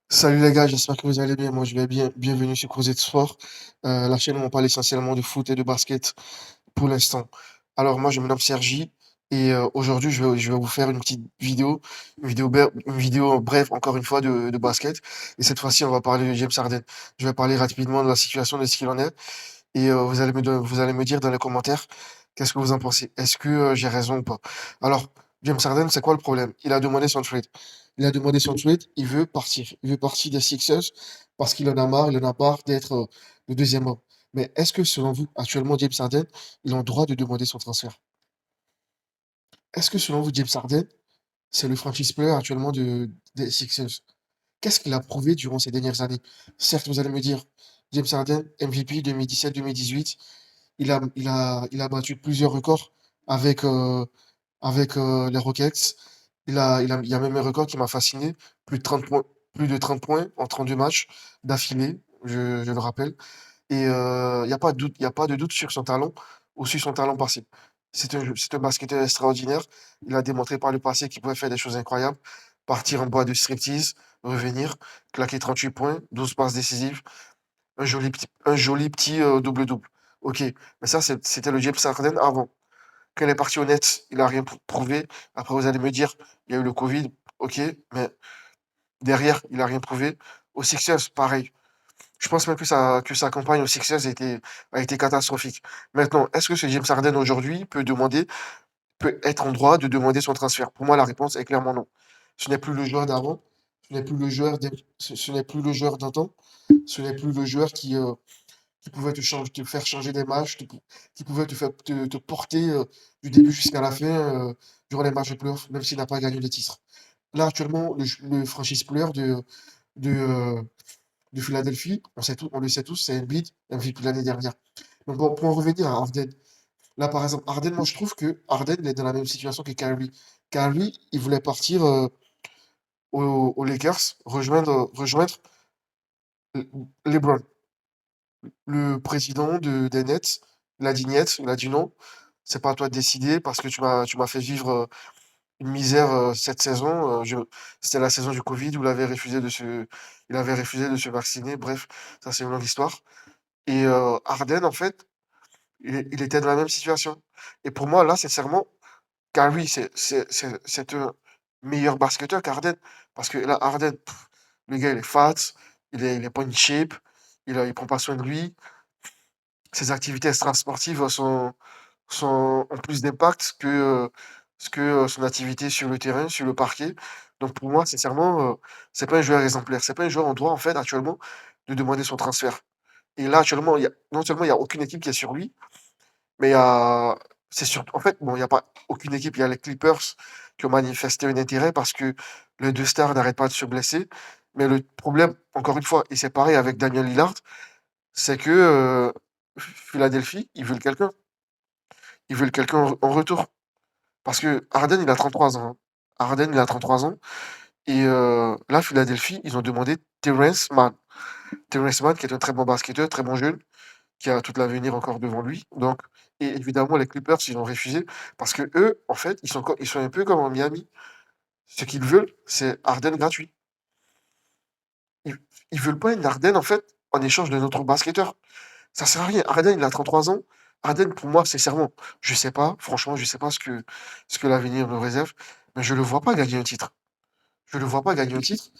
Salut les gars, j'espère que vous allez bien. Moi, je vais bien. Bienvenue sur Causer de Sport, la chaîne où on parle essentiellement de foot et de basket pour l'instant. Alors, moi, je me nomme Sergi et aujourd'hui, je vais vous faire une petite vidéo, une vidéo brève, encore une fois, de basket. Et cette fois-ci, on va parler de James Harden. Je vais parler rapidement de la situation, de ce qu'il en est. Et vous allez me dire dans les commentaires qu'est-ce que vous en pensez. Est-ce que j'ai raison ou pas? Alors, James Harden, c'est quoi le problème? Il a demandé son trade. Il a demandé son trade, il veut partir. Il veut partir des Sixers parce qu'il en a marre, il en a marre d'être le deuxième homme. Mais est-ce que selon vous, actuellement, James Harden, il a le droit de demander son transfert? Est-ce que selon vous, James Harden, c'est le franchise player actuellement des Sixers? Qu'est-ce qu'il a prouvé durant ces dernières années? Certes, vous allez me dire, James Harden, MVP 2017-2018, il a battu plusieurs records avec, les Rockets. Il y a même un record qui m'a fasciné, plus de 30 points en 32 matchs d'affilée, je le rappelle. Et il y a pas de doute, il y a pas de doute sur son talent ou sur son talent passé. C'est un basketteur extraordinaire. Il a démontré par le passé qu'il pouvait faire des choses incroyables, partir en boîte de striptease, revenir, claquer 38 points, 12 passes décisives, un joli petit double-double. OK, mais ça, c'était le James Harden avant. Quand il est parti au Nets, il a rien prouvé. Après, vous allez me dire, il y a eu le Covid, OK, mais derrière, il a rien prouvé. Aux Sixers, pareil. Je pense même que sa campagne aux Sixers a été catastrophique. Maintenant, est-ce que ce James Harden aujourd'hui peut être en droit de demander son transfert? Pour moi, la réponse est clairement non. Ce n'est plus le joueur d'avant, ce n'est plus le joueur d'antan, ce n'est plus le joueur qui pouvait te faire changer des matchs, qui pouvait te porter du début jusqu'à la fin durant les matchs de playoff, même s'il n'a pas gagné de titre. Là, actuellement, le franchise player de, euh, de Philadelphie, on le sait tous, c'est Embiid, MVP l'année dernière. Donc, bon, pour en revenir à Harden, là, par exemple, Harden, moi, je trouve que Harden, il est dans la même situation que Kyrie. Kyrie, il voulait partir aux Lakers, rejoindre LeBron. Le président des Nets, il a dit non, c'est pas à toi de décider parce que tu m'as fait vivre une misère cette saison. C'était la saison du Covid où il avait refusé de se vacciner. Bref, ça c'est une longue histoire. Et Harden, en fait, il était dans la même situation. Et pour moi, là, sincèrement, Kyrie, c'est un meilleur basketteur qu'Harden. Parce que là, Harden, le gars, il est fat, il est pas in shape, il prend pas soin de lui. Ses activités extrasportives ont plus d'impact que son activité sur le terrain, sur le parquet. Donc pour moi, sincèrement, c'est pas un joueur exemplaire. C'est pas un joueur en droit, en fait, actuellement, de demander son transfert. Et là, actuellement, non seulement il y a aucune équipe qui est sur lui, mais en fait, bon, il y a pas aucune équipe. Il y a les Clippers qui ont manifesté un intérêt parce que les deux stars n'arrêtent pas de se blesser. Mais le problème, encore une fois, et c'est pareil avec Damian Lillard, c'est que Philadelphie, ils veulent quelqu'un. Ils veulent quelqu'un en retour. Parce que Harden, il a 33 ans, hein. Harden, il a 33 ans. Et là, Philadelphie, ils ont demandé Terrence Mann. Terrence Mann, qui est un très bon basketteur, très bon jeune, qui a toute l'avenir encore devant lui. Donc, et évidemment, les Clippers, ils ont refusé. Parce que eux, en fait, ils sont un peu comme en Miami. Ce qu'ils veulent, c'est Harden gratuit. Ils, ils veulent pas une Harden, en fait, en échange de notre basketteur. Ça sert à rien. Harden, il a 33 ans. Harden, pour moi, sincèrement, je sais pas, franchement, je sais pas ce que l'avenir me réserve, mais je le vois pas gagner un titre. Je le vois pas gagner un titre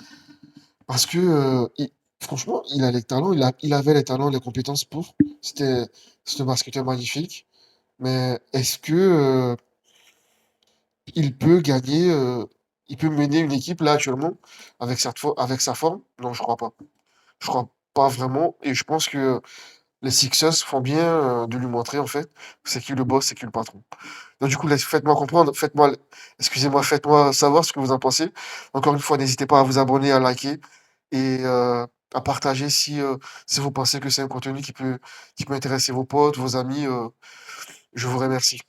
parce que, franchement, il a les talents, il avait les talents, les compétences pour. C'était, c'est un basketteur magnifique, mais est-ce que il peut gagner, il peut mener une équipe là actuellement avec sa forme? Non, je crois pas. Je crois pas vraiment, et je pense que les Sixers font bien de lui montrer en fait c'est qui le boss, c'est qui le patron. Donc du coup, faites-moi comprendre, excusez-moi, faites-moi savoir ce que vous en pensez. Encore une fois, n'hésitez pas à vous abonner, à liker et à partager si vous pensez que c'est un contenu qui peut intéresser vos potes, vos amis. Je vous remercie.